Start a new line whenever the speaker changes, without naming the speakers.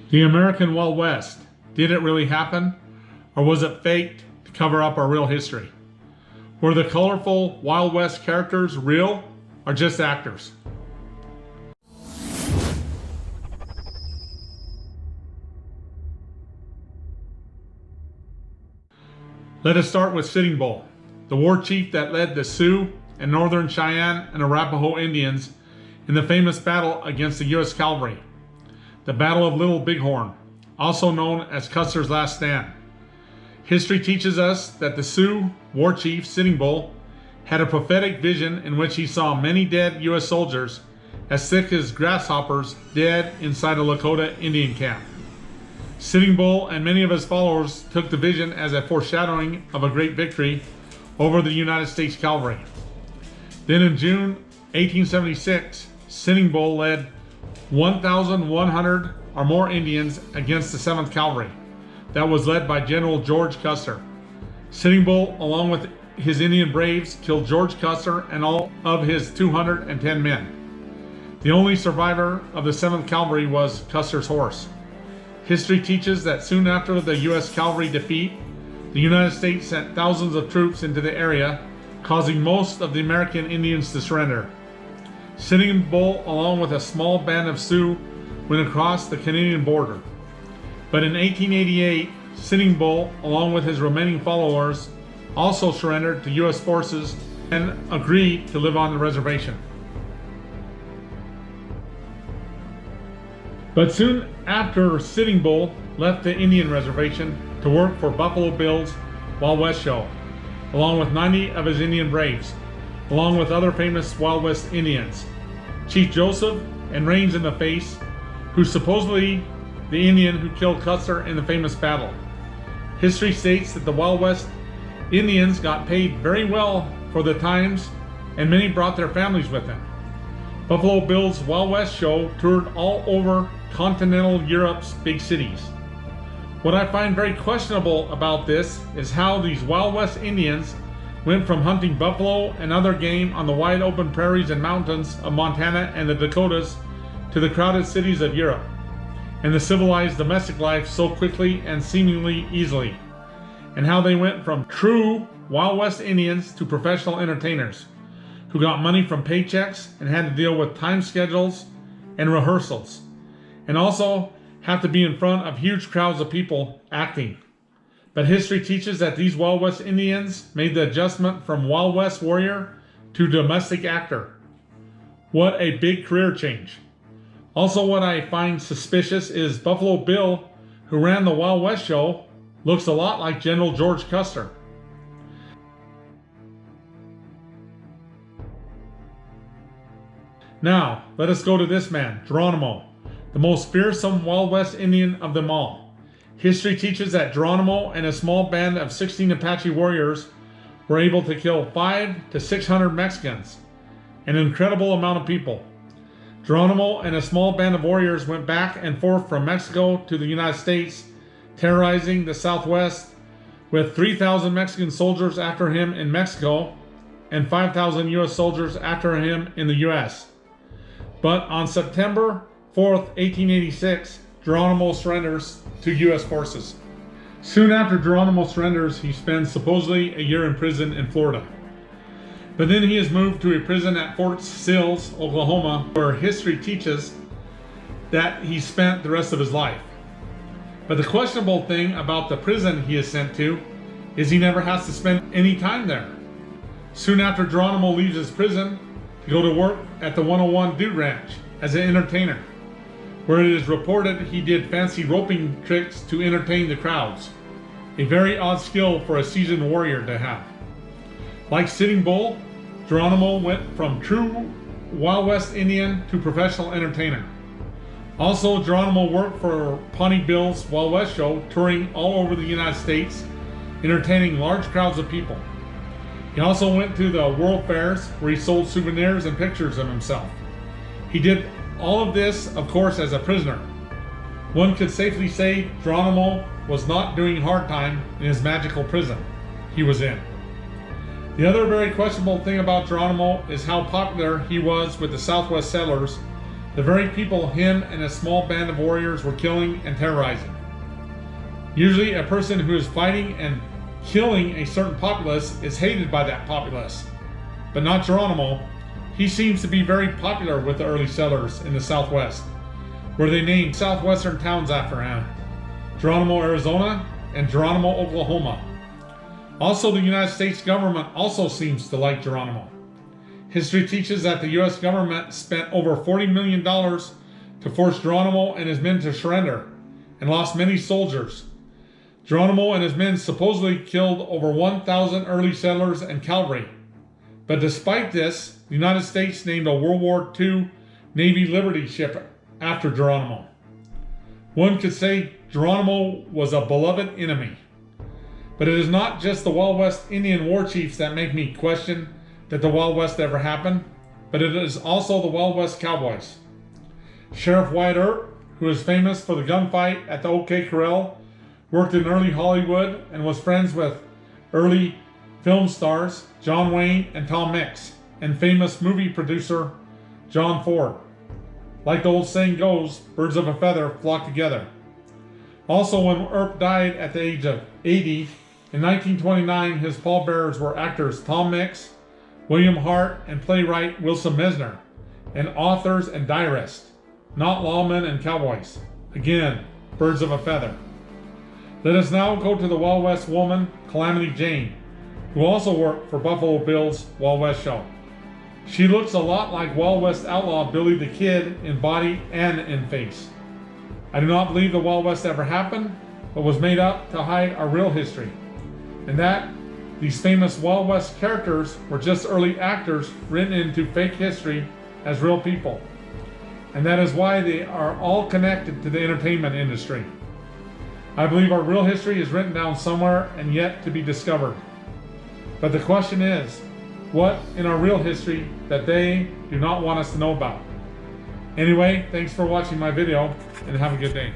The American Wild West, did it really happen? Or was it faked to cover up our real history? Were the colorful Wild West characters real or just actors? Let us start with Sitting Bull, the war chief that led the Sioux and Northern Cheyenne and Arapaho Indians in the famous battle against the U.S. cavalry, the Battle of Little Bighorn, also known as Custer's Last Stand. History teaches us that the Sioux war chief Sitting Bull had a prophetic vision in which he saw many dead U.S. soldiers as thick as grasshoppers dead inside a Lakota Indian camp. Sitting Bull and many of his followers took the vision as a foreshadowing of a great victory over the United States cavalry. Then in June 1876, Sitting Bull led 1,100 or more Indians against the 7th Cavalry that was led by General George Custer. Sitting Bull, along with his Indian braves, killed George Custer and all of his 210 men. The only survivor of the 7th Cavalry was Custer's horse. History teaches that soon after the U.S. cavalry defeat, the United States sent thousands of troops into the area, causing most of the American Indians to surrender. Sitting Bull, along with a small band of Sioux, went across the Canadian border. But in 1888, Sitting Bull, along with his remaining followers, also surrendered to U.S. forces and agreed to live on the reservation. But soon after, Sitting Bull left the Indian reservation to work for Buffalo Bill's Wild West show, along with 90 of his Indian braves, along with other famous Wild West Indians, Chief Joseph and Rains in the Face, who's supposedly the Indian who killed Custer in the famous battle. History states that the Wild West Indians got paid very well for the times, and many brought their families with them. Buffalo Bill's Wild West show toured all over continental Europe's big cities. What I find very questionable about this is how these Wild West Indians went from hunting buffalo and other game on the wide open prairies and mountains of Montana and the Dakotas to the crowded cities of Europe, and the civilized domestic life so quickly and seemingly easily, and how they went from true Wild West Indians to professional entertainers who got money from paychecks and had to deal with time schedules and rehearsals, and also have to be in front of huge crowds of people acting. But history teaches that these Wild West Indians made the adjustment from Wild West warrior to domestic actor. What a big career change. Also, what I find suspicious is Buffalo Bill, who ran the Wild West show, looks a lot like General George Custer. Now, let us go to this man, Geronimo, the most fearsome Wild West Indian of them all. History teaches that Geronimo and a small band of 16 Apache warriors were able to kill 500 to 600 Mexicans, an incredible amount of people. Geronimo and a small band of warriors went back and forth from Mexico to the United States, terrorizing the Southwest, with 3,000 Mexican soldiers after him in Mexico and 5,000 U.S. soldiers after him in the U.S. But on September 4th, 1886, Geronimo surrenders to U.S. forces. Soon after Geronimo surrenders, he spends supposedly a year in prison in Florida. But then he is moved to a prison at Fort Sills, Oklahoma, where history teaches that he spent the rest of his life. But the questionable thing about the prison he is sent to is he never has to spend any time there. Soon after Geronimo leaves his prison to go to work at the 101 Dude Ranch as an entertainer, where it is reported he did fancy roping tricks to entertain the crowds, a very odd skill for a seasoned warrior to have. Like Sitting Bull, Geronimo went from true Wild West Indian to professional entertainer. Also, Geronimo worked for Pawnee Bill's Wild West show, touring all over the United States, entertaining large crowds of people. He also went to the World Fairs, where he sold souvenirs and pictures of himself. He did all of this, of course, as a prisoner. One could safely say Geronimo was not doing hard time in his magical prison he was in. The other very questionable thing about Geronimo is how popular he was with the Southwest settlers the very people him and a small band of warriors were killing and terrorizing. Usually a person who is fighting and killing a certain populace is hated by that populace, but not Geronimo. He seems to be very popular with the early settlers in the Southwest, where they named southwestern towns after him: Geronimo, Arizona, and Geronimo, Oklahoma. Also, the United States government also seems to like Geronimo. History teaches that the U.S. government spent over $40 million to force Geronimo and his men to surrender, and lost many soldiers. Geronimo and his men supposedly killed over 1,000 early settlers and cavalry. But despite this, the United States named a World War II Navy Liberty ship after Geronimo. One could say Geronimo was a beloved enemy. But it is not just the Wild West Indian war chiefs that make me question that the Wild West ever happened, but it is also the Wild West cowboys. Sheriff Wyatt Earp, who is famous for the gunfight at the OK Corral, worked in early Hollywood and was friends with early film stars John Wayne and Tom Mix, and famous movie producer John Ford. Like the old saying goes, birds of a feather flock together. Also, when Earp died at the age of 80, in 1929, his pallbearers were actors Tom Mix, William Hart, and playwright Wilson Mizner, and authors and diarists, not lawmen and cowboys. Again, birds of a feather. Let us now go to the Wild West woman, Calamity Jane, who also worked for Buffalo Bill's Wild West show. She looks a lot like Wild West outlaw Billy the Kid in body and in face. I do not believe the Wild West ever happened, but was made up to hide our real history, and that these famous Wild West characters were just early actors written into fake history as real people. And that is why they are all connected to the entertainment industry. I believe our real history is written down somewhere and yet to be discovered. But the question is, what in our real history that they do not want us to know about? Anyway, thanks for watching my video and have a good day.